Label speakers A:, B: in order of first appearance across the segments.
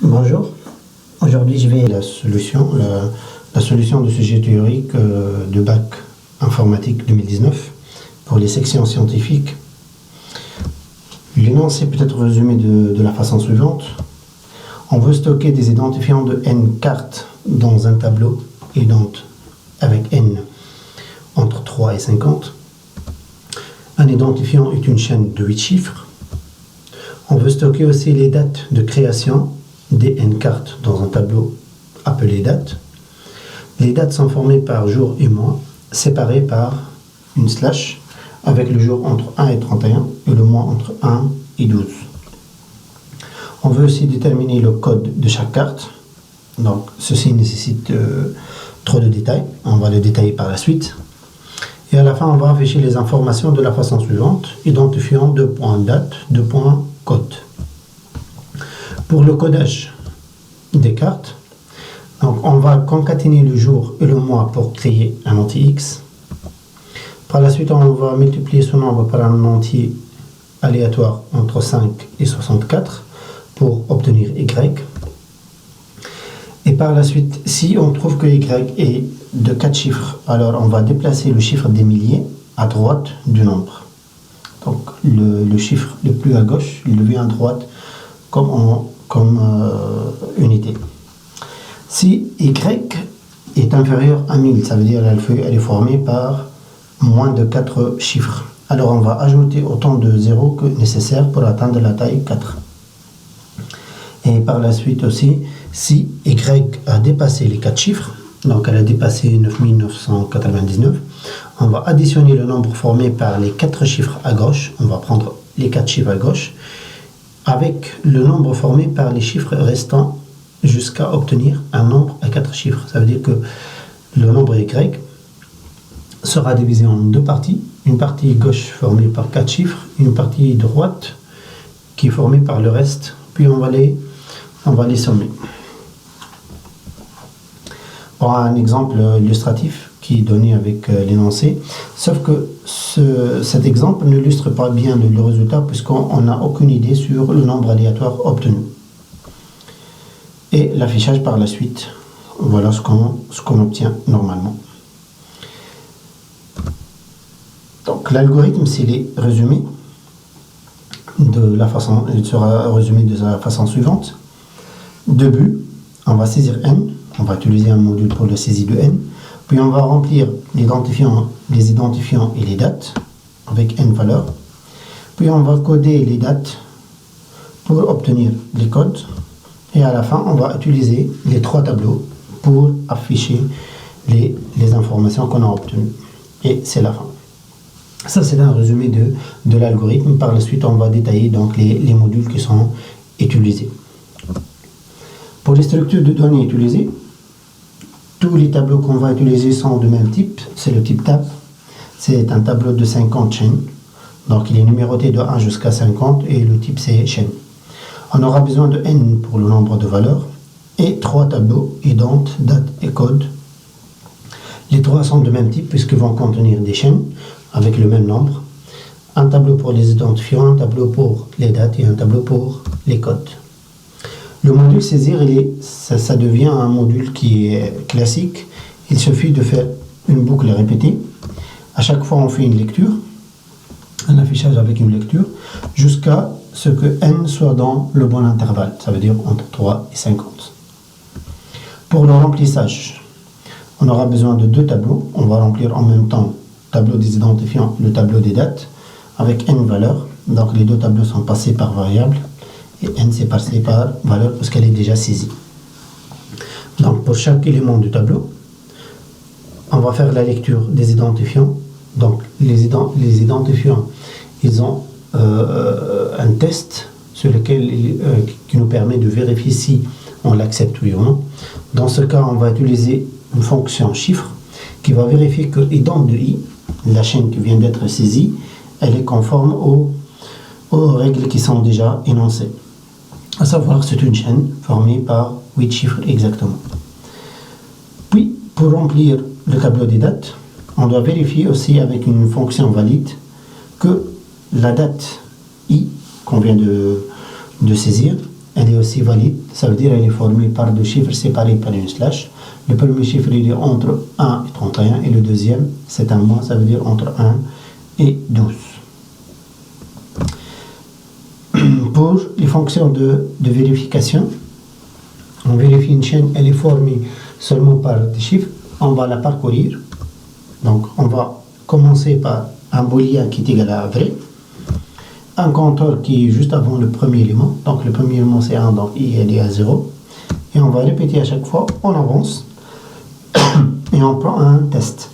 A: Bonjour, aujourd'hui je vais la solution de sujet théorique de bac informatique 2019 pour les sections scientifiques. L'énoncé peut être résumé de la façon suivante. On veut stocker des identifiants de n cartes dans un tableau ident avec n entre 3 et 50. Un identifiant est une chaîne de 8 chiffres. On veut stocker aussi les dates de création des n cartes dans un tableau appelé date. Les dates sont formées par jour et mois, séparées par une slash avec le jour entre 1 et 31 et le mois entre 1 et 12. On veut aussi déterminer le code de chaque carte. Donc ceci nécessite trop de détails, on va le détailler par la suite. Et à la fin, on va afficher les informations de la façon suivante, identifiant 2.date, 2.code. Pour le codage des cartes, donc on va concaténer le jour et le mois pour créer un entier X. Par la suite, on va multiplier ce nombre par un entier aléatoire entre 5 et 64 pour obtenir Y. Et par la suite, si on trouve que Y est de 4 chiffres, alors on va déplacer le chiffre des milliers à droite du nombre. Donc le chiffre le plus à gauche, il devient à droite comme unité. Si Y est inférieur à 1000, ça veut dire qu'elle est formée par moins de 4 chiffres. Alors on va ajouter autant de zéros que nécessaire pour atteindre la taille 4. Et par la suite aussi, si Y a dépassé les 4 chiffres, donc elle a dépassé 9999, on va additionner le nombre formé par les 4 chiffres à gauche, on va prendre les 4 chiffres à gauche, avec le nombre formé par les chiffres restants jusqu'à obtenir un nombre à 4 chiffres. Ça veut dire que le nombre Y sera divisé en deux parties, une partie gauche formée par 4 chiffres, une partie droite qui est formée par le reste, puis on va les sommer. On a un exemple illustratif qui est donné avec l'énoncé, sauf que cet exemple n'illustre pas bien le résultat puisqu'on n'a aucune idée sur le nombre aléatoire obtenu. Et l'affichage par la suite, voilà ce qu'on obtient normalement. Donc l'algorithme, s'il est résumé il sera résumé de la façon suivante. Début, on va saisir n, on va utiliser un module pour la saisie de n, puis on va remplir les identifiants et les dates avec n valeurs, puis on va coder les dates pour obtenir les codes, et à la fin on va utiliser les 3 tableaux pour afficher les informations qu'on a obtenues, et c'est la fin. Ça, c'est un résumé de l'algorithme. Par la suite, on va détailler donc les modules qui sont utilisés. Pour les structures de données utilisées, tous les tableaux qu'on va utiliser sont de même type. C'est le type tab. C'est un tableau de 50 chaînes. Donc, il est numéroté de 1 jusqu'à 50 et le type, c'est chaîne. On aura besoin de n pour le nombre de valeurs et 3 tableaux, ident, date et code. Les 3 sont de même type puisqu'ils vont contenir des chaînes avec le même nombre, un tableau pour les identifiants, un tableau pour les dates et un tableau pour les codes. Le module saisir, ça devient un module qui est classique. Il suffit de faire une boucle répétée. À chaque fois, on fait une lecture, un affichage avec une lecture, jusqu'à ce que n soit dans le bon intervalle, ça veut dire entre 3 et 50. Pour le remplissage, on aura besoin de 2 tableaux. On va remplir en même temps tableau des identifiants, le tableau des dates, avec n valeurs. Donc les 2 tableaux sont passés par variable, et n c'est passé par valeur parce qu'elle est déjà saisie. Donc pour chaque élément du tableau, on va faire la lecture des identifiants. Donc les identifiants, ils ont un test sur lequel qui nous permet de vérifier si on l'accepte oui ou non. Dans ce cas, on va utiliser une fonction chiffre qui va vérifier que ident de i, la chaîne qui vient d'être saisie, elle est conforme aux règles qui sont déjà énoncées. À savoir, c'est une chaîne formée par 8 chiffres exactement. Puis, pour remplir le tableau des dates, on doit vérifier aussi avec une fonction valide que la date i qu'on vient de saisir elle est aussi valide, ça veut dire qu'elle est formée par deux chiffres séparés par une slash. Le premier chiffre, il est entre 1 et 31, et le deuxième, c'est un moins, ça veut dire entre 1 et 12. Pour les fonctions de vérification, on vérifie une chaîne, elle est formée seulement par des chiffres, on va la parcourir. Donc, on va commencer par un booléen qui est égal à vrai, un compteur qui est juste avant le premier élément, donc le premier élément c'est 1, donc i est à 0, et on va répéter à chaque fois, on avance, et on prend un test.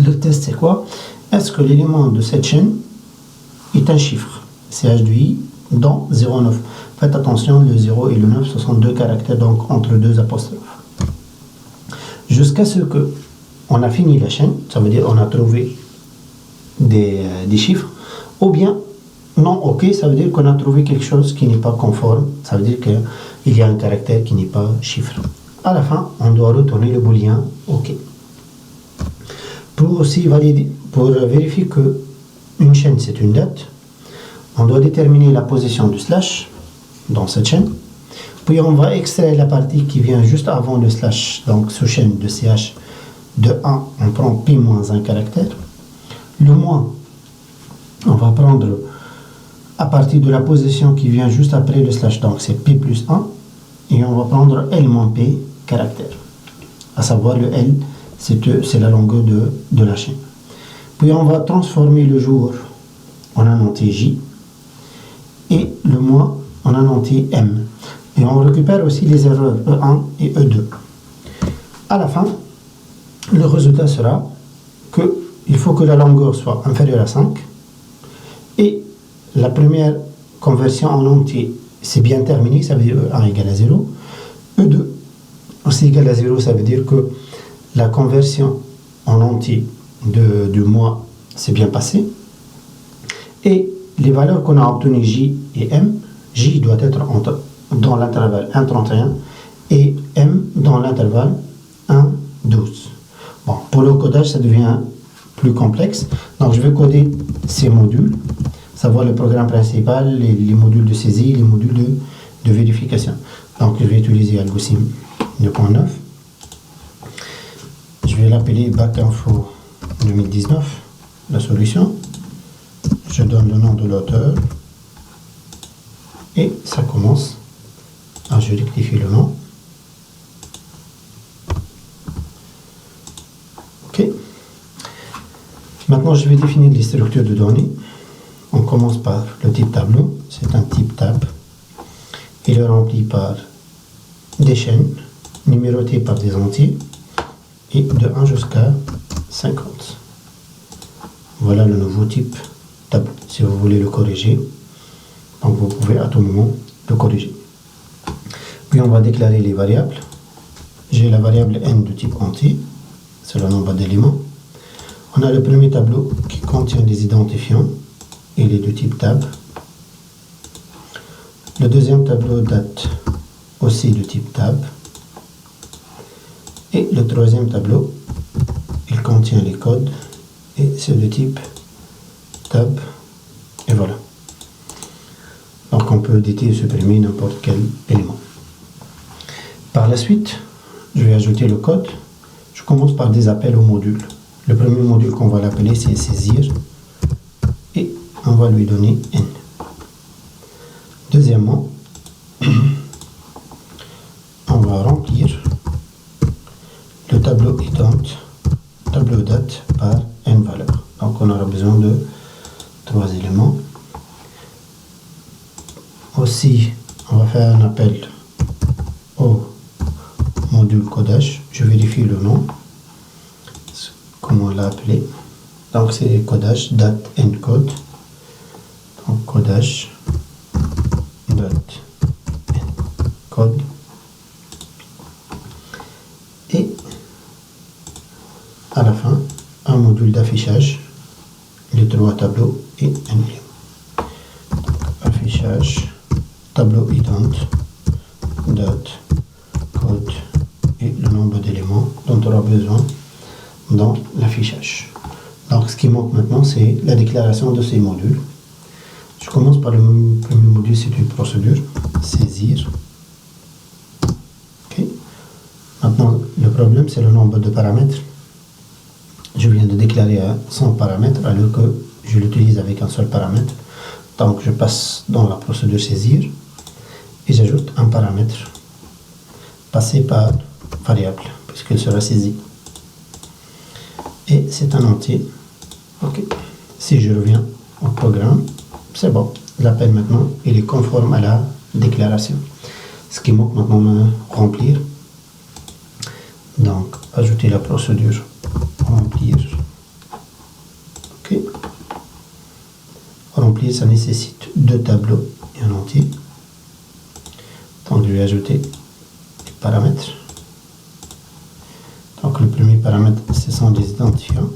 A: Le test c'est quoi? Est-ce que l'élément de cette chaîne est un chiffre? C'est h de i dans 0,9. Faites attention, le 0 et le 9, ce sont deux caractères, donc entre deux apostrophes. Jusqu'à ce que on a fini la chaîne, ça veut dire on a trouvé des chiffres, ou bien non ok, ça veut dire qu'on a trouvé quelque chose qui n'est pas conforme, ça veut dire qu'il y a un caractère qui n'est pas chiffre. À la fin, on doit retourner le booléen ok. Pour aussi valider, pour vérifier que une chaîne c'est une date, on doit déterminer la position du slash dans cette chaîne, puis on va extraire la partie qui vient juste avant le slash, donc sous chaîne de ch de 1, on prend pi moins un caractère. Le moins, on va prendre à partir de la position qui vient juste après le slash, donc c'est p plus 1, et on va prendre l moins p caractère, à savoir le l, c'est la longueur de la chaîne. Puis on va transformer le jour en un entier j, et le mois en un entier m. Et on récupère aussi les erreurs E1 et E2. À la fin, le résultat sera qu'il faut que la longueur soit inférieure à 5, et la première conversion en entier, c'est bien terminé, ça veut dire E1 égale à 0. E2 aussi égale à 0, ça veut dire que la conversion en entier du mois s'est bien passée. Et les valeurs qu'on a obtenues J et M, J doit être dans l'intervalle 1,31 et M dans l'intervalle 1,12. Bon, pour le codage, ça devient plus complexe. Donc, je vais coder ces modules, savoir le programme principal, les modules de saisie, les modules de vérification. Donc, je vais utiliser Algosim 2.9. Je vais l'appeler BackInfo 2019, la solution. Je donne le nom de l'auteur et ça commence. Je rectifie le nom. Ok. Maintenant, je vais définir les structures de données. On commence par le type tableau. C'est un type tab. Il est rempli par des chaînes numérotées par des entiers et de 1 jusqu'à 50. Voilà le nouveau type tableau. Si vous voulez le corriger, donc vous pouvez à tout moment le corriger. Puis on va déclarer les variables. J'ai la variable n de type entier, c'est le nombre d'éléments. On a le premier tableau qui contient des identifiants, il est de type tab. Le deuxième tableau date, aussi de type tab. Et le troisième tableau, il contient les codes et c'est de type tab. Et voilà. Donc on peut éditer et supprimer n'importe quel élément. Par la suite, je vais ajouter le code. Je commence par des appels au module. Le premier module qu'on va l'appeler, c'est saisir. Et on va lui donner n. Deuxièmement, on va remplir le tableau ident, tableau date par n valeur. Donc on aura besoin de 3 éléments. Aussi, on va faire un appel au module codage. Je vérifie le nom, comment on l'a appelé. Donc c'est codage date encode. Donc codage date encode. Et à la fin, un module d'affichage, les 3 tableaux et un élément. Affichage, tableau ident, date, code et le nombre d'éléments dont on aura besoin dans l'affichage. Donc ce qui manque maintenant, c'est la déclaration de ces modules. Je commence par le premier module, c'est une procédure, saisir. Ok. Maintenant, le problème, c'est le nombre de paramètres. Je viens de déclarer 100 paramètres alors que je l'utilise avec un seul paramètre. Donc, je passe dans la procédure saisir et j'ajoute un paramètre passé par variable puisqu'il sera saisi. Et c'est un entier. Ok. Si je reviens au programme, c'est bon. L'appel maintenant, il est conforme à la déclaration. Ce qui manque maintenant à remplir. Donc, ajouter la procédure remplir. Ok. Remplir, ça nécessite 2 tableaux et un entier. Donc, je vais ajouter des paramètres. Donc, le premier paramètre, ce sont des identifiants.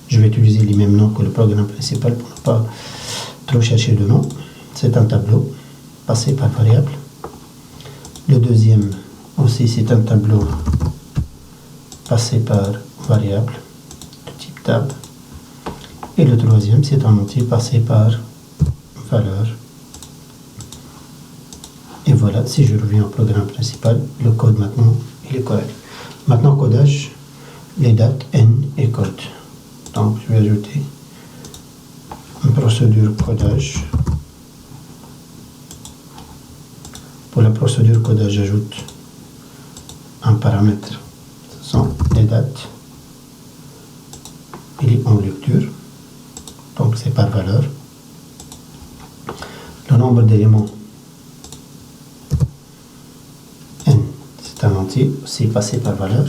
A: Je vais utiliser les mêmes noms que le programme principal pour ne pas trop chercher de noms. C'est un tableau passé par variable. Le deuxième aussi, c'est un tableau passé par variable de type tab. Et le troisième, c'est un entier passé par valeur. Et voilà, si je reviens au programme principal, le code maintenant, il est correct. Maintenant, codage, les dates N et code. Donc, je vais ajouter une procédure codage. Pour la procédure codage, j'ajoute un paramètre. Ce sont les dates. Il est en lecture. Donc, c'est par valeur. Le nombre d'éléments N, c'est un entier, c'est passé par valeur.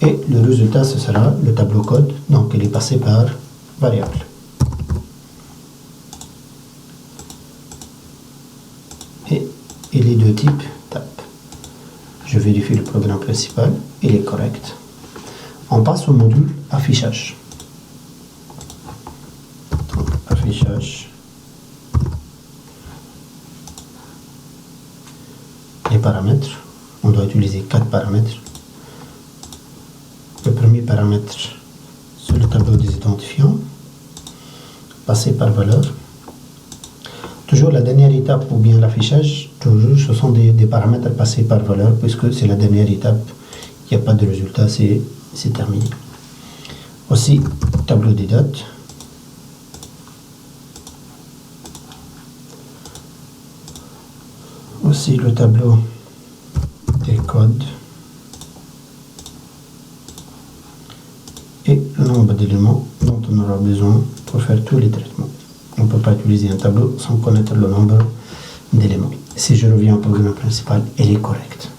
A: Et le résultat, ce sera le tableau code, donc il est passé par variable. Et il est de type tab. Je vérifie le programme principal, il est correct. On passe au module affichage. Donc, affichage. Les paramètres, on doit utiliser 4 paramètres. Le premier paramètre, c'est le tableau des identifiants, passé par valeur. Toujours la dernière étape ou bien l'affichage, toujours ce sont des paramètres passés par valeur puisque c'est la dernière étape, il n'y a pas de résultat, c'est terminé. Aussi, tableau des dates. Aussi le tableau des codes. Et le nombre d'éléments dont on aura besoin pour faire tous les traitements. On ne peut pas utiliser un tableau sans connaître le nombre d'éléments. Si je reviens au programme principal, il est correct.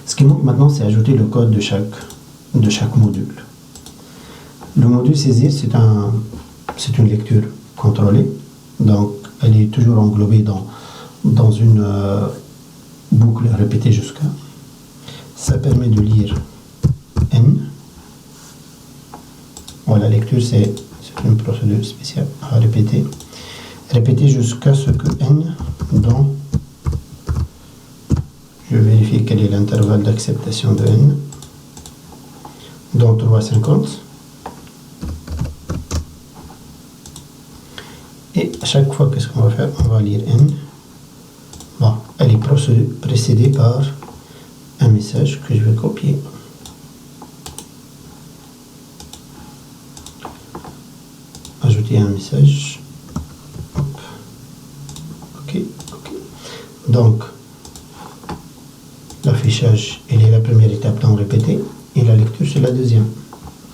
A: Ce qui manque maintenant, c'est ajouter le code de chaque module. Le module saisir, c'est une lecture contrôlée. Donc, elle est toujours englobée dans une boucle répétée jusqu'à. Ça permet de lire N. Bon, la lecture, c'est une procédure spéciale à répéter. Répéter jusqu'à ce que N, dont je vérifie quel est l'intervalle d'acceptation de N, dans 3,50. Et à chaque fois, qu'est-ce qu'on va faire? On va lire N. Bon, elle est précédée par un message que je vais copier. Ajouter un message. Hop. Ok. Donc, l'affichage, elle est la première étape dans répéter et la lecture, c'est la deuxième.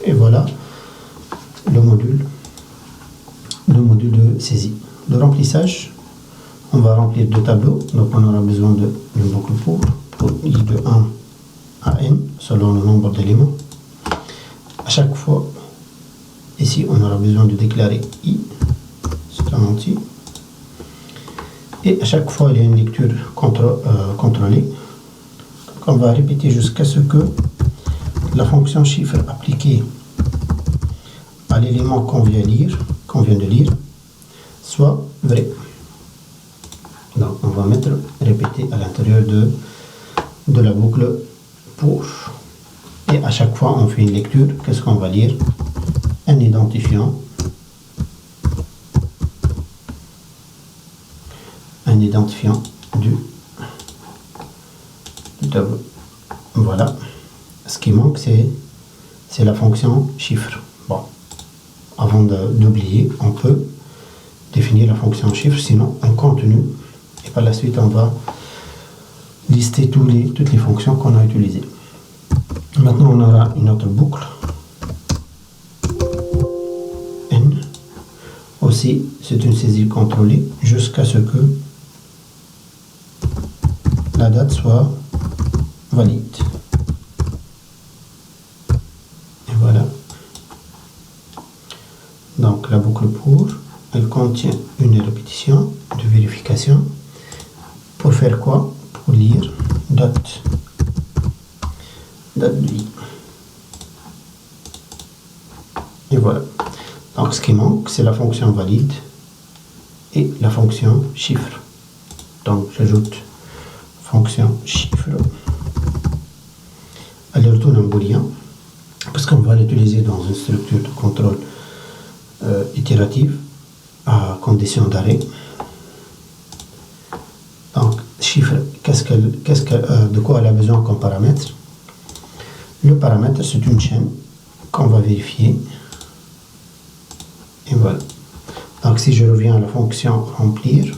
A: Et voilà le module de saisie. Le remplissage, on va remplir 2 tableaux, donc on aura besoin d'une boucle pour i de 1 à n, selon le nombre d'éléments. À chaque fois, ici, on aura besoin de déclarer i, c'est un entier. Et à chaque fois, il y a une lecture contrôlée. Donc, on va répéter jusqu'à ce que la fonction chiffre appliquée à l'élément qu'on vient de lire soit vrai. Donc, on va mettre répéter à l'intérieur de la boucle pour. Et à chaque fois, on fait une lecture. Qu'est-ce qu'on va lire? Un identifiant identifiant du tableau. Voilà. Ce qui manque, c'est la fonction chiffre. Bon, avant d'oublier, on peut définir la fonction chiffre, sinon on continue et par la suite on va lister toutes les fonctions qu'on a utilisées. Maintenant on aura une autre boucle n. Aussi c'est une saisie contrôlée jusqu'à ce que la date soit valide. Et voilà. Donc la boucle pour, elle contient une répétition de vérification. Pour faire quoi? Pour lire date de i. Et voilà. Donc ce qui manque, c'est la fonction valide et la fonction chiffre. Donc j'ajoute fonction chiffre. Elle retourne un booléen parce qu'on va l'utiliser dans une structure de contrôle itérative à condition d'arrêt. Donc chiffre, de quoi elle a besoin comme paramètre? Le paramètre, c'est une chaîne qu'on va vérifier. Et voilà. Donc si je reviens à la fonction remplir,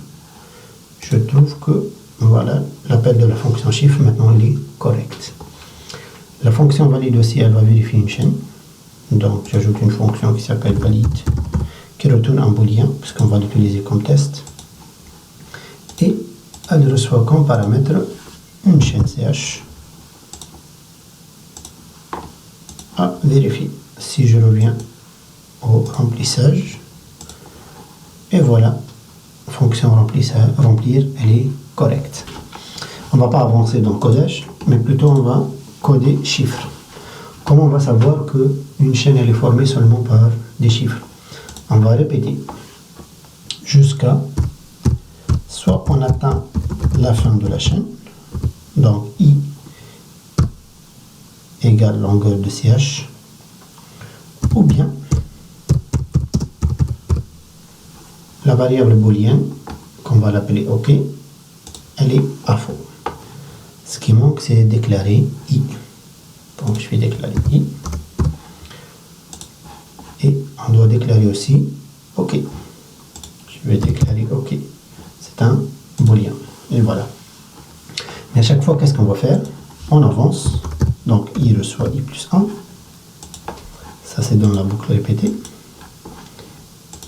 A: je trouve que voilà, l'appel de la fonction chiffre maintenant il est correct. La fonction valide aussi, elle va vérifier une chaîne. Donc j'ajoute une fonction qui s'appelle valide, qui retourne un booléen, puisqu'on va l'utiliser comme test. Et elle reçoit comme paramètre une chaîne ch à vérifier. Si je reviens au remplissage, et voilà, fonction remplir, elle est correcte. On ne va pas avancer dans le codage, mais plutôt on va coder chiffres. Comment on va savoir qu'une chaîne elle est formée seulement par des chiffres? On va répéter jusqu'à soit on atteint la fin de la chaîne, donc i égale longueur de ch, ou bien la variable booléenne, qu'on va l'appeler OK, elle est à faux. Ce qui manque, c'est déclarer i. Donc je vais déclarer i. Et on doit déclarer aussi OK. Je vais déclarer OK. C'est un booléen. Et voilà. Mais à chaque fois, qu'est-ce qu'on va faire? On avance. Donc i reçoit i plus 1. Ça, c'est dans la boucle répétée.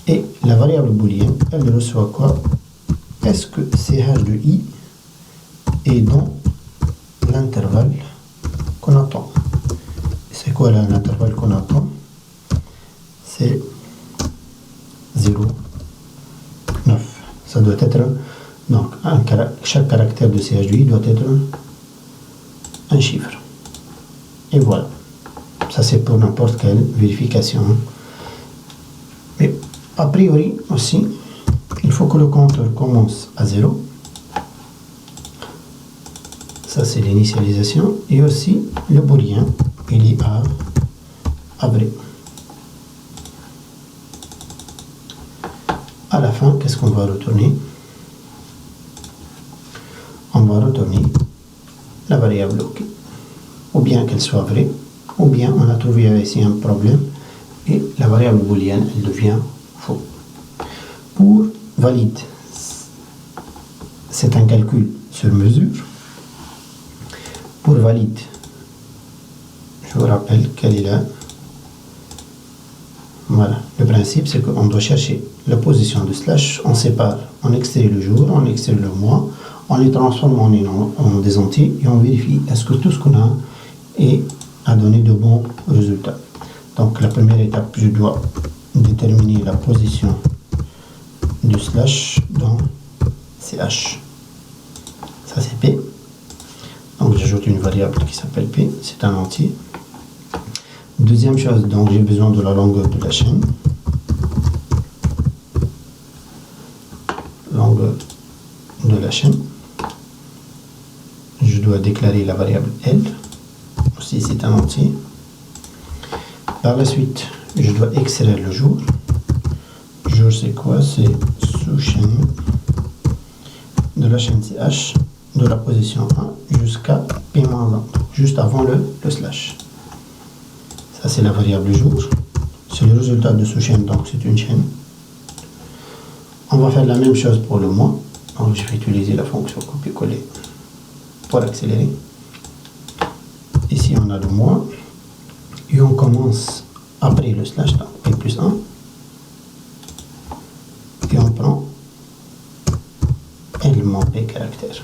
A: Et la variable booléenne, elle reçoit quoi? Est-ce que ch de i est dans l'intervalle qu'on attend? C'est quoi l'intervalle qu'on attend? C'est 0, 9. Ça doit être, donc chaque caractère de ch de i doit être un chiffre. Et voilà. Ça c'est pour n'importe quelle vérification. Mais a priori aussi, il faut que le compteur commence à 0. Ça c'est l'initialisation. Et aussi le booléen, il est à vrai. À la fin, qu'est-ce qu'on va retourner? On va retourner la variable OK. Ou bien qu'elle soit vraie, ou bien on a trouvé ici un problème et la variable booléenne, elle devient faux. Pour valide, c'est un calcul sur mesure. Pour valide, je vous rappelle qu'elle est là. Voilà, le principe c'est qu'on doit chercher la position de slash, on sépare, on extrait le jour, on extrait le mois, on les transforme en des entiers et on vérifie est-ce que tout ce qu'on a a donné de bons résultats. Donc la première étape, je dois déterminer la position du slash dans ch. Ça c'est p. Donc j'ajoute une variable qui s'appelle p, c'est un entier. Deuxième chose, donc j'ai besoin de la longueur de la chaîne. Longueur de la chaîne. Je dois déclarer la variable L. Aussi c'est un entier. Par la suite, je dois extraire le jour. Jour c'est quoi? C'est sous-chaîne de la chaîne CH de la position 1 jusqu'à P-1, juste avant le slash. Ça, c'est la variable jour. C'est le résultat de ce chaîne, donc c'est une chaîne. On va faire la même chose pour le mois. Donc, je vais utiliser la fonction copier-coller pour accélérer. Ici, on a le mois. Et on commence après le slash, donc P plus 1. Et on prend élément P caractère.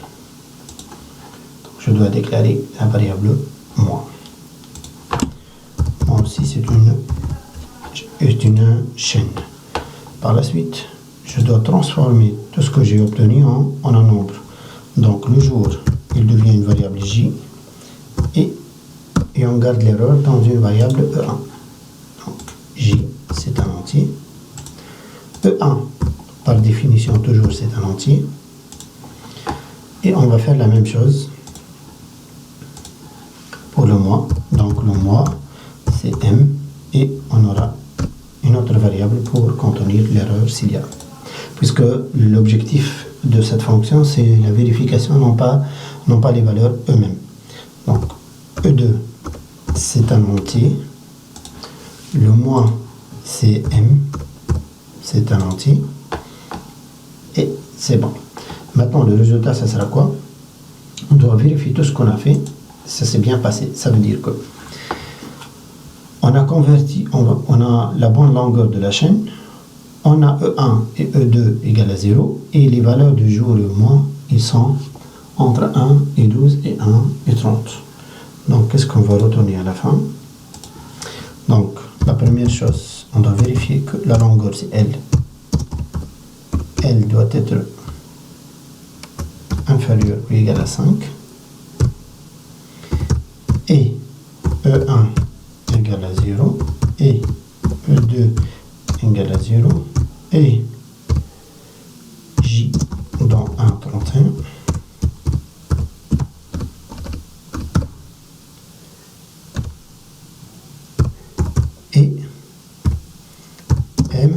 A: Donc, je dois déclarer la variable mois. Moi aussi, c'est une chaîne. Par la suite, je dois transformer tout ce que j'ai obtenu en un nombre. Donc, le jour, il devient une variable J. Et on garde l'erreur dans une variable E1. Donc, J, c'est un entier. E1, par définition, toujours, c'est un entier. Et on va faire la même chose pour le mois. Donc, le mois, c'est M. Et on aura une autre variable pour contenir l'erreur s'il y a. Puisque l'objectif de cette fonction, c'est la vérification, non pas les valeurs eux-mêmes. Donc, E2, c'est un entier. Le mois, c'est M, c'est un entier. Et c'est bon. Maintenant, le résultat, ça sera quoi? On doit vérifier tout ce qu'on a fait. Ça s'est bien passé. Ça veut dire que on a converti, on a la bonne longueur de la chaîne, on a E1 et E2 égale à 0, et les valeurs du jour et du mois, ils sont entre 1 et 12 et 1 et 30. Donc, qu'est-ce qu'on va retourner à la fin? Donc, la première chose, on doit vérifier que la longueur, c'est L. L doit être inférieur ou égal à 5. Et E1 égale à 0. Et E2 égale à 0. Et J dans 1,31. Et M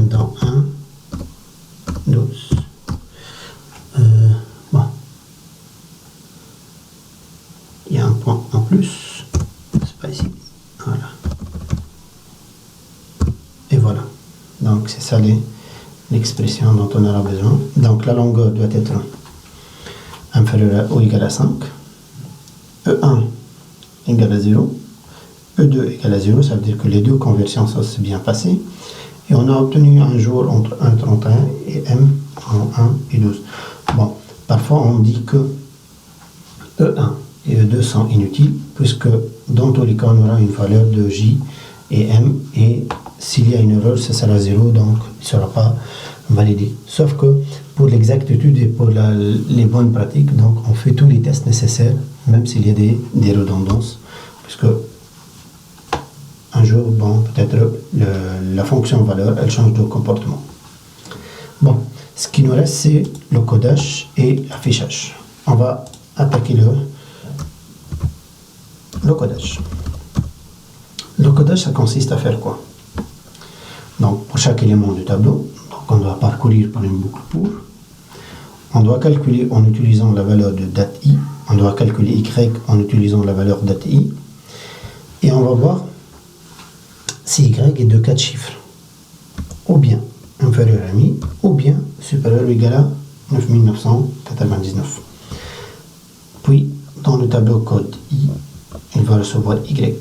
A: dans 1, 12. Bon. Il y a un point en plus. C'est pas ici. Voilà. Et voilà. Donc, c'est ça l'expression dont on aura besoin. Donc, la longueur doit être inférieure ou égale à 5. E1 égale à 0. E2 égale à 0. Ça veut dire que les deux conversions, ça s'est bien passé. Et on a obtenu un jour entre 1,31 et M en 1 et 12. Bon, parfois on dit que E1 et E2 sont inutiles, puisque dans tous les cas, on aura une valeur de J et M, et s'il y a une erreur, ça sera 0, donc il ne sera pas validé. Sauf que pour l'exactitude et pour les bonnes pratiques, donc on fait tous les tests nécessaires, même s'il y a des redondances, puisque un jour, bon, peut-être la fonction valeur, elle change de comportement. Bon, ce qui nous reste, c'est le codage et l'affichage. On va attaquer le codage. Le codage, ça consiste à faire quoi? Donc, pour chaque élément du tableau, donc on doit parcourir par une boucle pour. On doit calculer en utilisant la valeur de date i. On doit calculer y en utilisant la valeur date i. Et on va voir si y est de 4 chiffres, ou bien inférieur à 1000, ou bien supérieur ou égal à 9999. Puis, dans le tableau code i, il va recevoir y.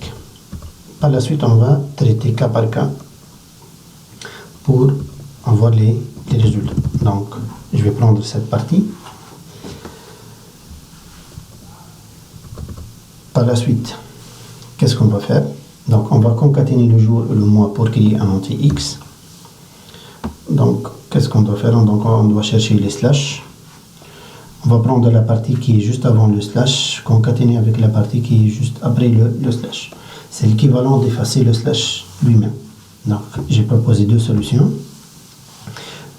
A: Par la suite, on va traiter cas par cas pour avoir les résultats. Donc, je vais prendre cette partie. Par la suite, qu'est-ce qu'on va faire? Donc, on va concaténer le jour et le mois pour qu'il y ait un entier X. Donc, qu'est-ce qu'on doit faire? Donc, on doit chercher les slash. On va prendre la partie qui est juste avant le slash, concaténer avec la partie qui est juste après le slash. C'est l'équivalent d'effacer le slash lui-même. Donc, j'ai proposé deux solutions.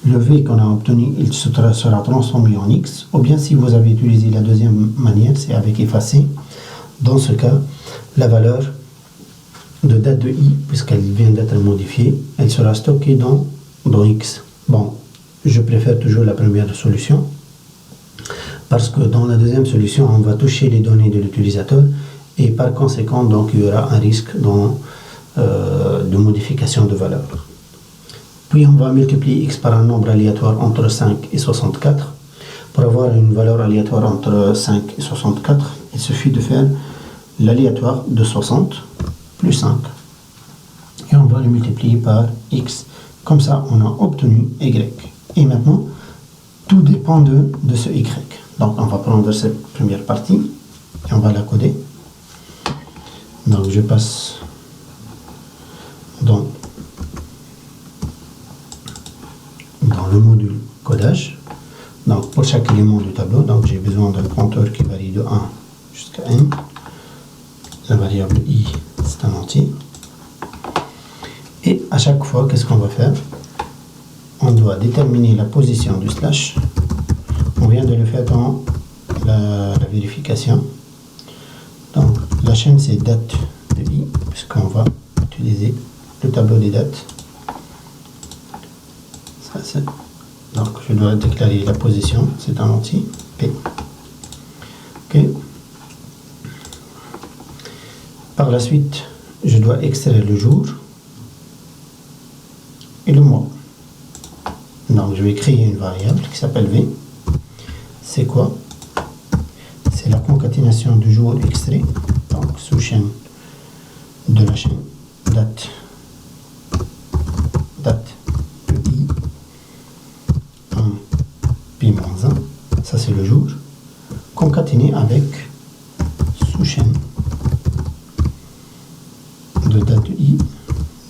A: Le V qu'on a obtenu, il sera transformé en X. Ou bien, si vous avez utilisé la deuxième manière, c'est avec effacer. Dans ce cas, la valeur de date de i, puisqu'elle vient d'être modifiée, elle sera stockée dans x. Bon, je préfère toujours la première solution, parce que dans la deuxième solution, on va toucher les données de l'utilisateur, et par conséquent, donc, il y aura un risque de modification de valeur. Puis on va multiplier x par un nombre aléatoire entre 5 et 64. Pour avoir une valeur aléatoire entre 5 et 64, il suffit de faire l'aléatoire de 60 plus 5. Et on va le multiplier par x. Comme ça, on a obtenu y. Et maintenant, tout dépend de ce y. Donc, on va prendre cette première partie et on va la coder. Donc, je passe dans le module codage. Donc, pour chaque élément du tableau, donc j'ai besoin d'un compteur qui varie de 1 jusqu'à n. La variable i, c'est un entier. Et à chaque fois, qu'est-ce qu'on va faire? On doit déterminer la position du slash. On vient de le faire dans la vérification. Donc, la chaîne, c'est date de i, puisqu'on va utiliser le tableau des dates. Ça, c'est... Donc, je dois déclarer la position, c'est un entier, P. OK. Par la suite, je dois extraire le jour et le mois. Donc, je vais créer une variable qui s'appelle V. C'est quoi? C'est la concaténation du jour extrait, donc sous chaîne de la chaîne date de i. P-1, ça c'est le jour, concaténé avec sous-chaîne de date de i,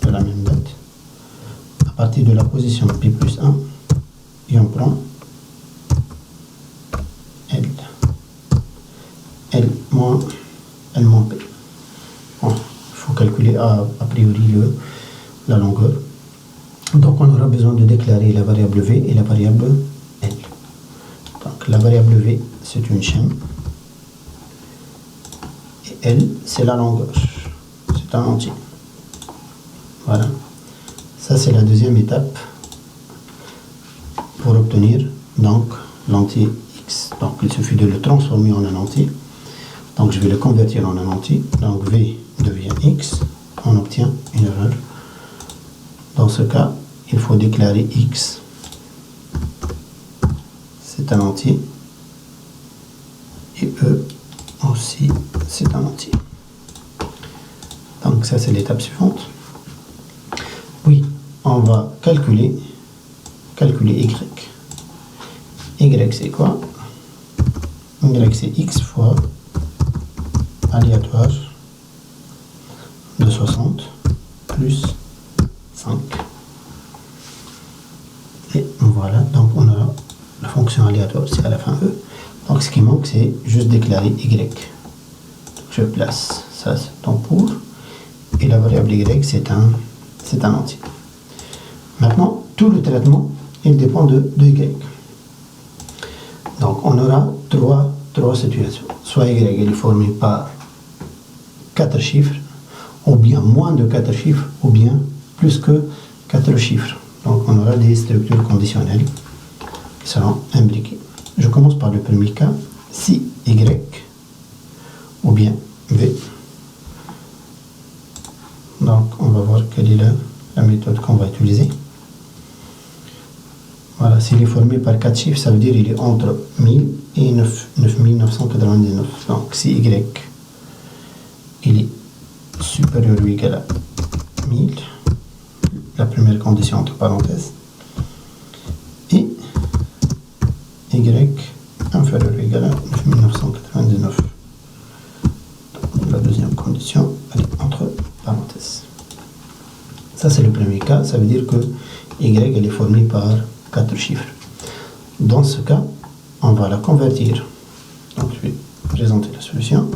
A: de la même date, à partir de la position P plus 1, et on prend L moins P. Bon, il faut calculer a priori la longueur. Donc on aura besoin de déclarer la variable V et la variable L. Donc la variable V, c'est une chaîne. Et L, c'est la longueur. C'est un entier. Voilà. Ça, c'est la deuxième étape pour obtenir donc l'entier X. Donc il suffit de le transformer en un entier. Donc je vais le convertir en un entier. Donc V devient X. On obtient une erreur. Dans ce cas, il faut déclarer X. C'est un entier. Et E aussi, c'est un entier. Donc ça, c'est l'étape suivante. Puis, on va calculer Y. Y, c'est quoi? Y, c'est X fois aléatoire de 60 plus 5. Et voilà, donc on a la fonction aléatoire, c'est à la fin E. Donc ce qui manque, c'est juste déclarer Y. Donc, je place ça dans pour, et la variable Y, c'est un entier. Maintenant, tout le traitement, il dépend de Y. Donc on aura trois situations. Soit Y est formé par 4 chiffres, ou bien moins de 4 chiffres, ou bien plus que 4 chiffres. Donc on aura des structures conditionnelles qui seront imbriquées. Je commence par le premier cas, si Y, ou bien V. Donc on va voir quelle est la méthode qu'on va utiliser. Voilà, s'il est formé par 4 chiffres, ça veut dire qu'il est entre 1000 et 9999. Donc si Y il est supérieur ou égal à 1000, la première condition entre parenthèses, et Y inférieur ou égal à 9999. Donc, la deuxième condition, elle est entre parenthèses. Ça, c'est le premier cas, ça veut dire que Y elle est formée par 4 chiffres. Dans ce cas, on va la convertir. Donc, je vais présenter la solution.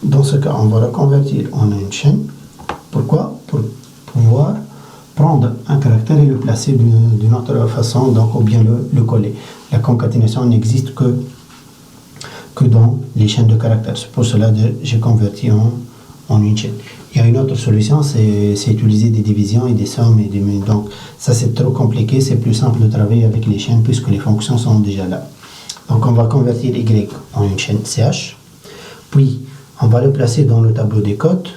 A: Dans ce cas, on va la convertir en une chaîne. Pourquoi? Pour pouvoir prendre un caractère et le placer d'une autre façon, donc, ou bien le coller. La concaténation n'existe que dans les chaînes de caractères. C'est pour cela que j'ai converti en en une chaîne. Il y a une autre solution, c'est utiliser des divisions et des sommes. Donc ça c'est trop compliqué, c'est plus simple de travailler avec les chaînes puisque les fonctions sont déjà là. Donc on va convertir y en une chaîne ch, puis on va le placer dans le tableau des codes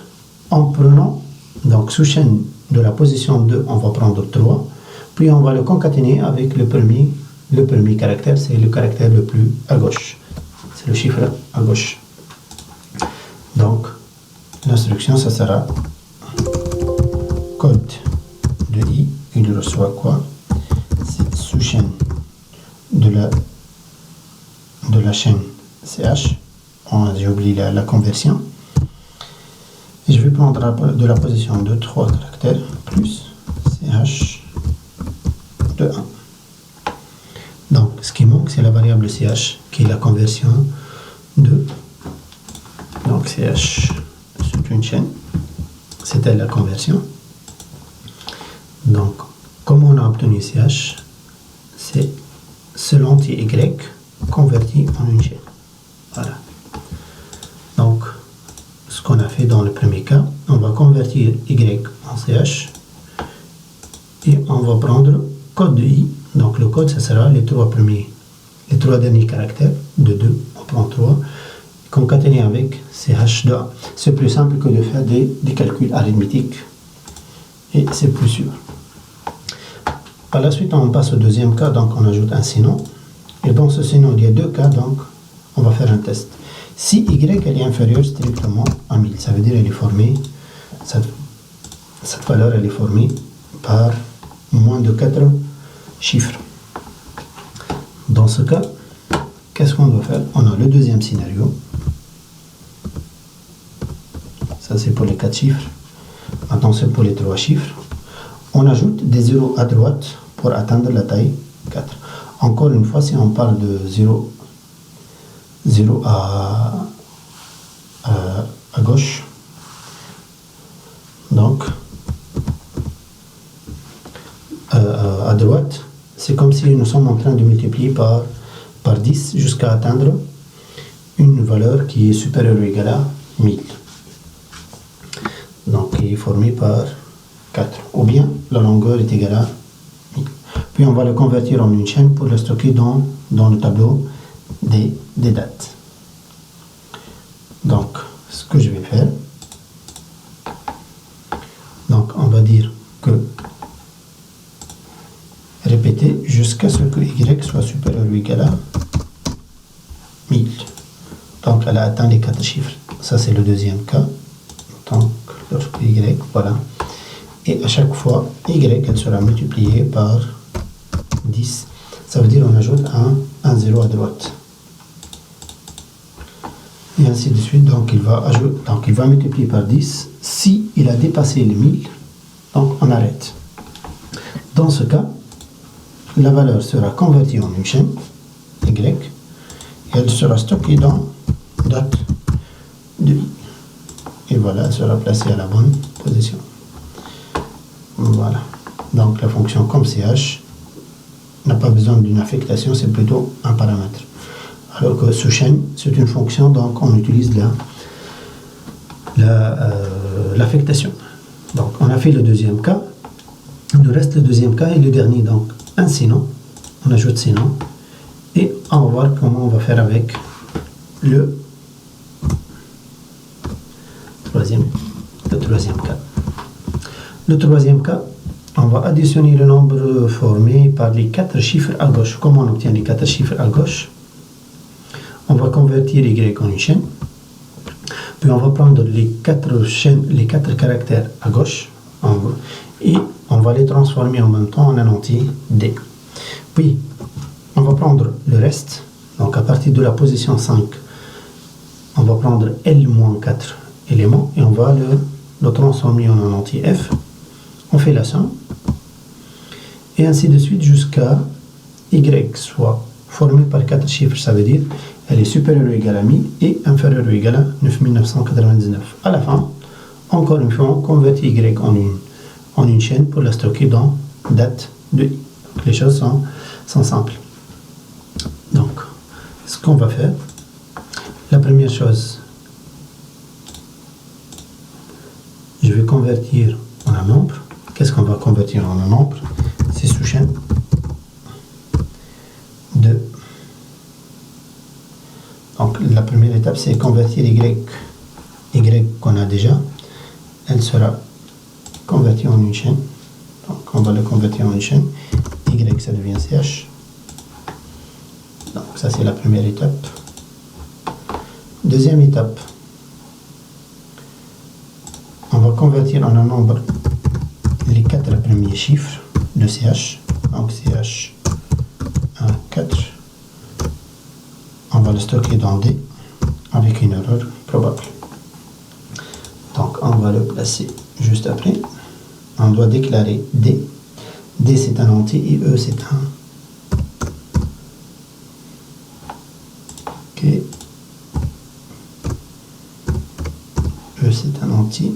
A: en prenant, donc sous chaîne de la position 2, on va prendre 3, puis on va le concaténer avec le premier caractère, c'est le caractère le plus à gauche, c'est le chiffre à gauche. Donc l'instruction, ça sera code de i, il reçoit quoi? C'est sous chaîne de la chaîne ch. J'ai oublié la conversion. Et je vais prendre de la position de 3 caractères plus ch de 1. Donc ce qui manque, c'est la variable ch qui est la conversion de. Donc ch, c'est une chaîne, c'était la conversion. Donc comment on a obtenu ch? C'est ce lentille y converti en une chaîne. Voilà. Donc ce qu'on a fait dans le premier cas, on va convertir y en ch et on va prendre code de i. Donc le code, ça sera les trois derniers caractères de 2, on prend 3, concaténé avec ch de 1. C'est plus simple que de faire des calculs arithmétiques et c'est plus sûr. Par la suite, on passe au deuxième cas, donc on ajoute un sinon. Et dans ce sinon, il y a deux cas, donc on va faire un test. Si y elle est inférieure strictement à 1000, ça veut dire qu'elle est formée, cette valeur elle est formée par moins de 4 chiffres. Dans ce cas, qu'est-ce qu'on doit faire? On a le deuxième scénario. Ça c'est pour les 4 chiffres. Maintenant c'est pour les 3 chiffres. On ajoute des zéros à droite pour atteindre la taille 4. Encore une fois, si on parle de 0 à gauche, donc à droite, c'est comme si nous sommes en train de multiplier par 10 jusqu'à atteindre une valeur qui est supérieure ou égale à 1000. Donc qui est formée par 4. Ou bien la longueur est égale à 1000. Puis on va le convertir en une chaîne pour le stocker dans le tableau des dates. Donc ce que je vais faire, donc on va dire que répéter jusqu'à ce que y soit supérieur ou égal à 1000. Donc elle a atteint les 4 chiffres. Ça c'est le deuxième cas. Donc lorsque y, voilà. Et à chaque fois, y elle sera multipliée par 10. Ça veut dire on ajoute un 0 à droite. Et ainsi de suite. Donc il va multiplier par 10. Si il a dépassé les 1000, donc on arrête. Dans ce cas, la valeur sera convertie en une chaîne, y, et elle sera stockée dans date de i. Et voilà, elle sera placée à la bonne position. Voilà. Donc la fonction comme ch n'a pas besoin d'une affectation, c'est plutôt un paramètre. Alors que ce chaîne, c'est une fonction, donc on utilise l'affectation. Donc on a fait le deuxième cas. Il nous reste le deuxième cas et le dernier, donc un sinon. On ajoute sinon. Et on va voir comment on va faire avec le troisième cas. Le troisième cas, on va additionner le nombre formé par les 4 chiffres à gauche. Comment on obtient les 4 chiffres à gauche? On va convertir y en une chaîne. Puis on va prendre les 4 caractères à gauche et on va les transformer en même temps en un entier d. Puis on va prendre le reste. Donc à partir de la position 5, on va prendre L-4 éléments et on va le transformer en un entier f. On fait la somme. Et ainsi de suite jusqu'à y soit formé par 4 chiffres. Ça veut dire elle est supérieure ou égale à 1000 et inférieure ou égale à 9999. À la fin, encore une fois, on convertit y en une chaîne pour la stocker dans date de i. Donc, les choses sont simples. Donc, ce qu'on va faire, la première chose, je vais convertir en un nombre. Qu'est-ce qu'on va convertir en un nombre? C'est sous-chaîne de... Donc la première étape, c'est convertir y qu'on a déjà. Elle sera convertie en une chaîne. Donc on va le convertir en une chaîne. Y, ça devient ch. Donc ça, c'est la première étape. Deuxième étape, on va convertir en un nombre les 4 premiers chiffres de ch. Donc ch 1, 4. On va le stocker dans D avec une erreur probable. Donc on va le placer juste après. On doit déclarer D. D c'est un entier et E c'est un. Ok. E c'est un entier.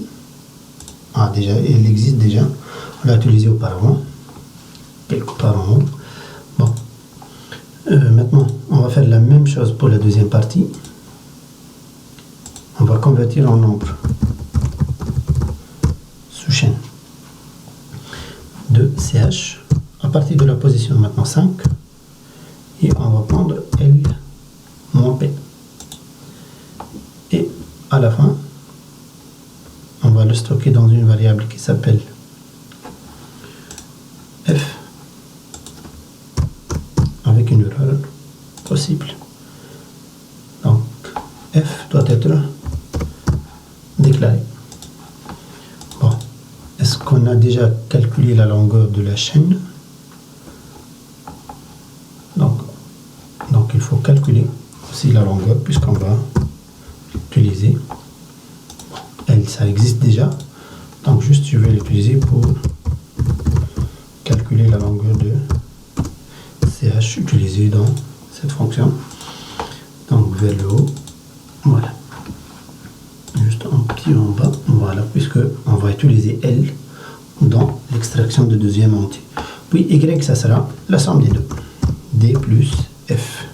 A: Ah déjà, il existe déjà. On l'a utilisé auparavant. Quelque part en haut. Bon. Maintenant, on va faire la même chose pour la deuxième partie. On va convertir en nombre sous-chaîne de ch à partir de la position maintenant 5 et on va prendre L moins P. Et à la fin, on va le stocker dans une variable qui s'appelle f avec une erreur possible. Donc f doit être déclaré. Bon, est-ce qu'on a déjà calculé la longueur de la chaîne? Donc il faut calculer aussi la longueur puisqu'on va utiliser. Elle, ça existe déjà. Donc juste je vais l'utiliser pour calculer la longueur de ch utilisée dans cette fonction. Donc vers le haut, voilà. Juste un petit en bas, voilà, puisque on va utiliser L dans l'extraction de deuxième entier. Puis Y, ça sera la somme des deux. D plus F.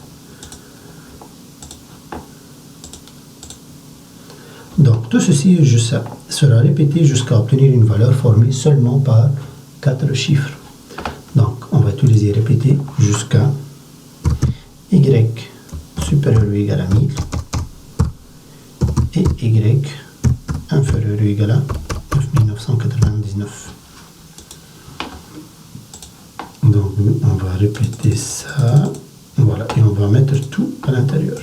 A: Donc tout ceci sera répété jusqu'à obtenir une valeur formée seulement par 4 chiffres. Donc on va utiliser répéter jusqu'à Y supérieur ou égal à 1000 et Y inférieur ou égal à 9999. Donc on va répéter ça, voilà, et on va mettre tout à l'intérieur.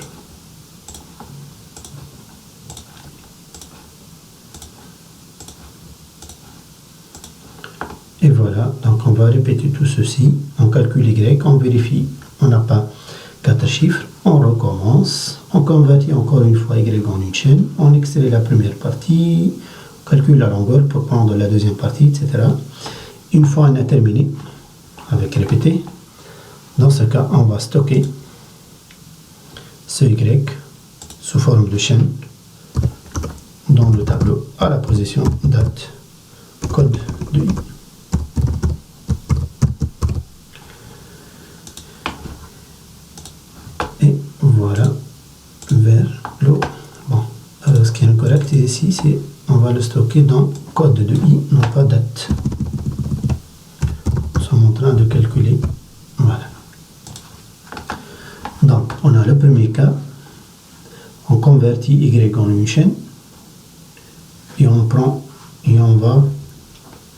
A: Et voilà, donc on va répéter tout ceci, on calcule Y, on vérifie, on n'a pas 4 chiffres, on recommence, on convertit encore une fois Y en une chaîne, on extrait la première partie, on calcule la longueur pour prendre la deuxième partie, etc. Une fois on a terminé avec répéter, dans ce cas on va stocker ce Y sous forme de chaîne dans le tableau à la position date code de I. Voilà, vers le haut. Bon, alors ce qui est incorrect ici, c'est on va le stocker dans code de I, non pas date. Nous sommes en train de calculer. Voilà. Donc, on a le premier cas. On convertit Y en une chaîne. Et on prend et on va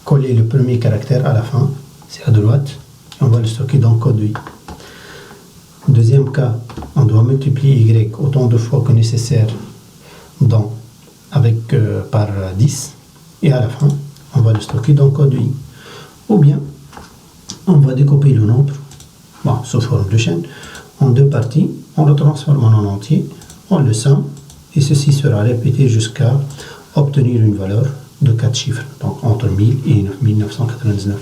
A: coller le premier caractère à la fin. C'est à droite. Et on va le stocker dans code de I. Deuxième cas, on doit multiplier Y autant de fois que nécessaire par 10 et à la fin, on va le stocker dans code I. Ou bien, on va découper le nombre, sous forme de chaîne, en deux parties, on le transforme en entier, on le somme et ceci sera répété jusqu'à obtenir une valeur de 4 chiffres, donc entre 1000 et 9999.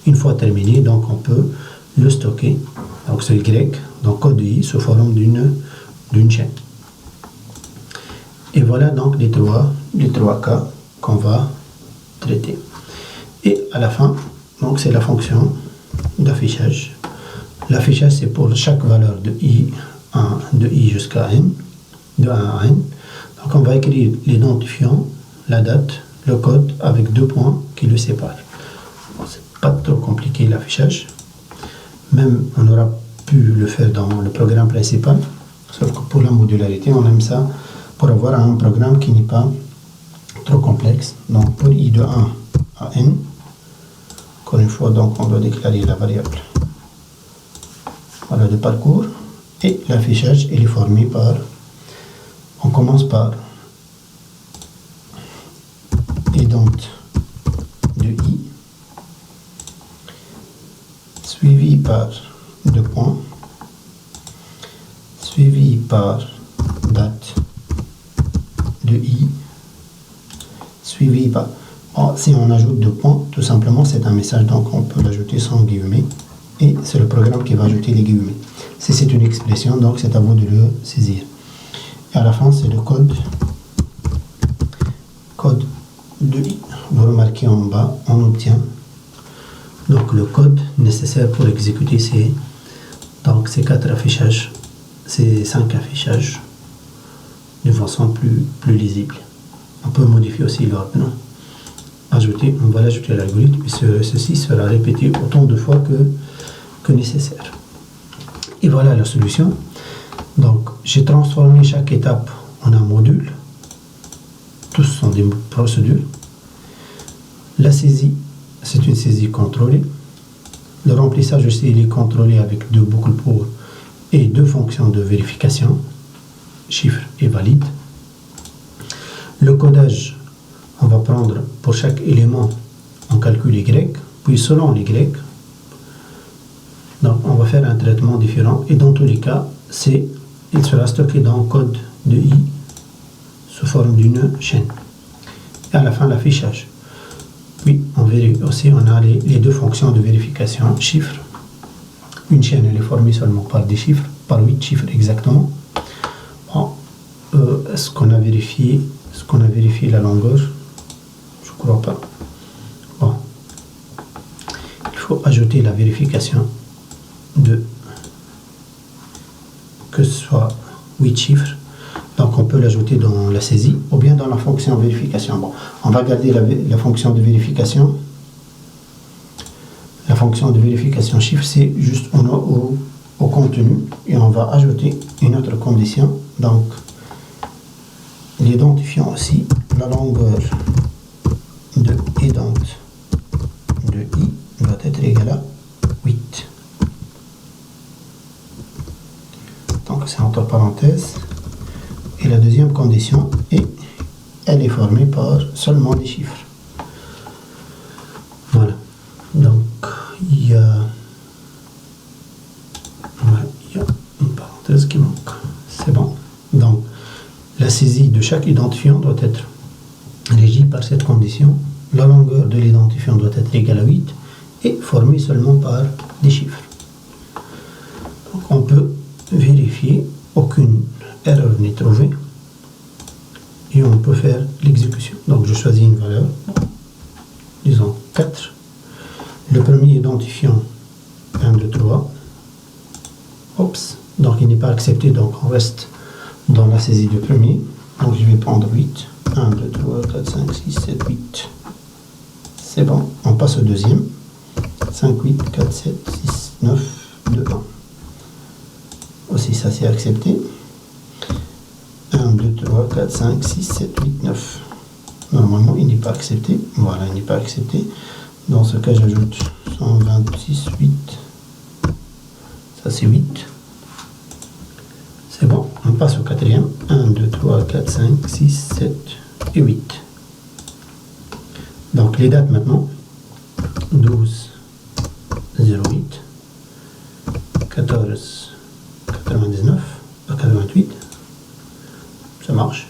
A: Une fois terminé, donc on peut le stocker, donc ce Y, dans code I sous forme d'une chaîne. Et voilà donc les trois cas qu'on va traiter. Et à la fin, donc c'est la fonction d'affichage. L'affichage c'est pour chaque valeur de I jusqu'à N, de 1 à N. Donc on va écrire l'identifiant, la date, le code avec 2 points qui le séparent. Bon, c'est pas trop compliqué l'affichage. Même on aura pu le faire dans le programme principal, sauf que pour la modularité, on aime ça pour avoir un programme qui n'est pas trop complexe. Donc pour i de 1 à n, encore une fois, donc on doit déclarer la variable voilà, de parcours, et l'affichage il est formé par, on commence par ident de i, suivi par 2 points, suivi par date de i, suivi par... Oh, si on ajoute 2 points, tout simplement c'est un message, donc on peut l'ajouter sans guillemets, et c'est le programme qui va ajouter les guillemets. Si c'est une expression, donc c'est à vous de le saisir. Et à la fin, c'est le code de i. Vous remarquez en bas, on obtient donc le code nécessaire pour exécuter ces 4 affichages, ces 5 affichages de façon plus lisible. On peut modifier aussi l'ordre. On va l'ajouter à l'algorithme et ceci sera répété autant de fois que nécessaire. Et voilà la solution. Donc j'ai transformé chaque étape en un module. Tous sont des procédures. La saisie, c'est une saisie contrôlée. Le remplissage aussi, il est contrôlé avec 2 boucles pour et 2 fonctions de vérification, chiffre et valide. Le codage, on va prendre pour chaque élément, on calcule Y, puis selon l'Y, donc on va faire un traitement différent, et dans tous les cas, il sera stocké dans le code de i sous forme d'une chaîne. Et à la fin, l'affichage. Puis on vérifie aussi, on a les 2 fonctions de vérification, chiffres. Une chaîne, elle est formée seulement par des chiffres, par 8 chiffres exactement. Bon, est-ce qu'on a vérifié la longueur? Je ne crois pas. Bon, il faut ajouter la vérification de que ce soit 8 chiffres. Donc on peut l'ajouter dans la saisie ou bien dans la fonction vérification. Bon, on va garder la fonction de vérification. La fonction de vérification chiffre, c'est juste au contenu, et on va ajouter une autre condition. Donc l'identifiant aussi, la longueur de ident de i doit être égale à 8. Donc c'est entre parenthèses. Et la deuxième condition, elle est formée par seulement des chiffres. Voilà. Donc il y a une parenthèse qui manque. C'est bon. Donc la saisie de chaque identifiant doit être régie par cette condition. La longueur de l'identifiant doit être égale à 8 et formée seulement par des chiffres. Donc on peut vérifier, aucune erreur n'est trouvée, et on peut faire l'exécution. Donc je choisis une valeur, disons 4. Le premier identifiant 1, 2, 3. Oups, donc il n'est pas accepté, donc on reste dans la saisie du premier. Donc je vais prendre 8. 1, 2, 3, 4, 5, 6, 7, 8. C'est bon, on passe au deuxième. 5, 8, 4, 7, 6, 9, 2, 1. Aussi ça c'est accepté. 1, 2, 3, 4, 5, 6, 7, 8, 9. Normalement il n'est pas accepté. Voilà, il n'est pas accepté. Dans ce cas j'ajoute 126, 8. Ça c'est 8. C'est bon, on passe au quatrième. 1, 2, 3, 4, 5, 6, 7 et 8. Donc les dates maintenant. 12, 08, 14, 99, 88. Ça marche.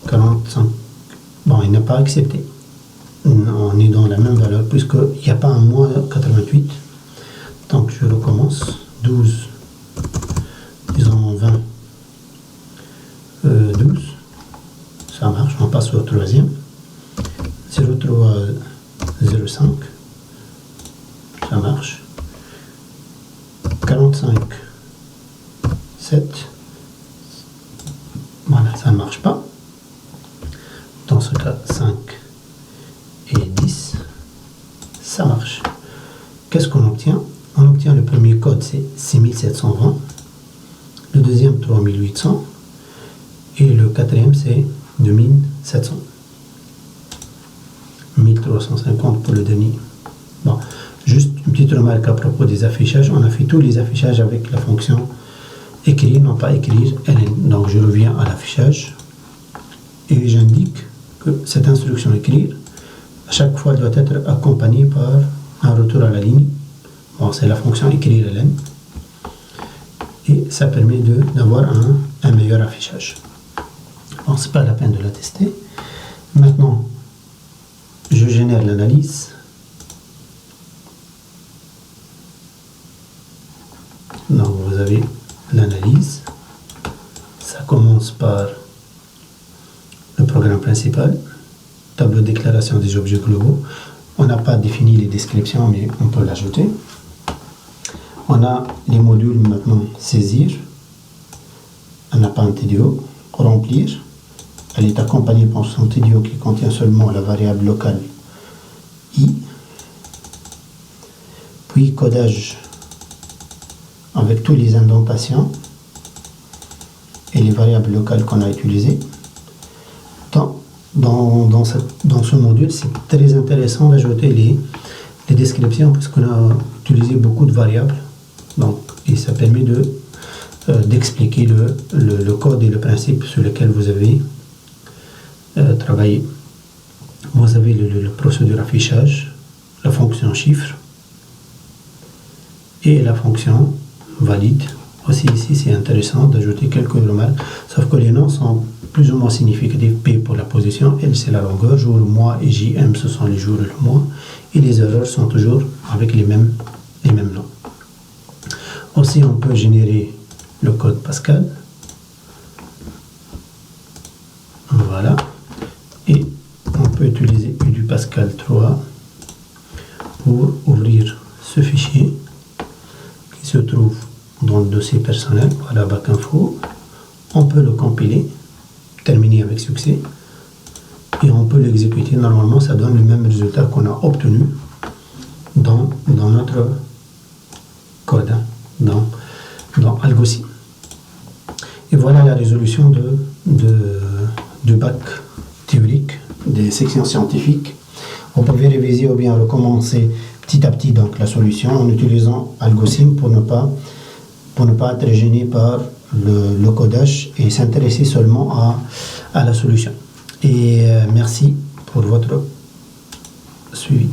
A: 45. Bon, il n'a pas accepté. On est dans la même valeur puisqu'il n'y a pas un mois 88. Donc je recommence. 12, disons 20, 12. Ça marche. On passe au troisième. 03, 05. Ça marche. 45, 7. Voilà, ça ne marche pas. ça marche. Qu'est-ce qu'on obtient? On obtient le premier code, c'est 6720, le deuxième 3800 et le quatrième c'est 2700. 1350 pour le dernier. Bon, juste une petite remarque à propos des affichages. On a fait tous les affichages avec la fonction écrire, non pas écrire, ln. Donc je reviens à l'affichage et j'indique que cette instruction écrire, à chaque fois, doit être accompagnée par un retour à la ligne. Bon, c'est la fonction écrire ln. Et ça permet d'avoir un meilleur affichage. Bon, c'est pas la peine de la tester. Maintenant, je génère l'analyse. Donc vous avez l'analyse. Ça commence par le programme principal, tableau de déclaration des objets globaux. On n'a pas défini les descriptions, mais on peut l'ajouter. On a les modules maintenant saisir, un append TDO, remplir. Elle est accompagnée par son TDO qui contient seulement la variable locale i, puis codage avec tous les indentations et les variables locales qu'on a utilisées. Dans ce module, c'est très intéressant d'ajouter les descriptions parce qu'on a utilisé beaucoup de variables. Donc, et ça permet d'expliquer le code et le principe sur lequel vous avez travaillé. Vous avez le procédure affichage, la fonction chiffre et la fonction valide. Aussi ici, c'est intéressant d'ajouter quelques remarques, sauf que les noms sont plus ou moins significatifs. P pour la position, L c'est la longueur, jour, mois et JM ce sont les jours et le mois, et les erreurs sont toujours avec les mêmes noms. Aussi, on peut générer le code Pascal. Voilà. Et on peut utiliser du Pascal 3 pour ouvrir ce fichier qui se trouve dans le dossier personnel, voilà, bac info. On peut le compiler, terminer avec succès, et on peut l'exécuter. Normalement, ça donne le même résultat qu'on a obtenu dans notre code, dans Algosim. Et voilà la résolution du bac théorique des sections scientifiques. Vous pouvez réviser ou bien recommencer petit à petit donc la solution en utilisant Algosim pour ne pas être gêné par le codage et s'intéresser seulement à la solution. Et merci pour votre suivi.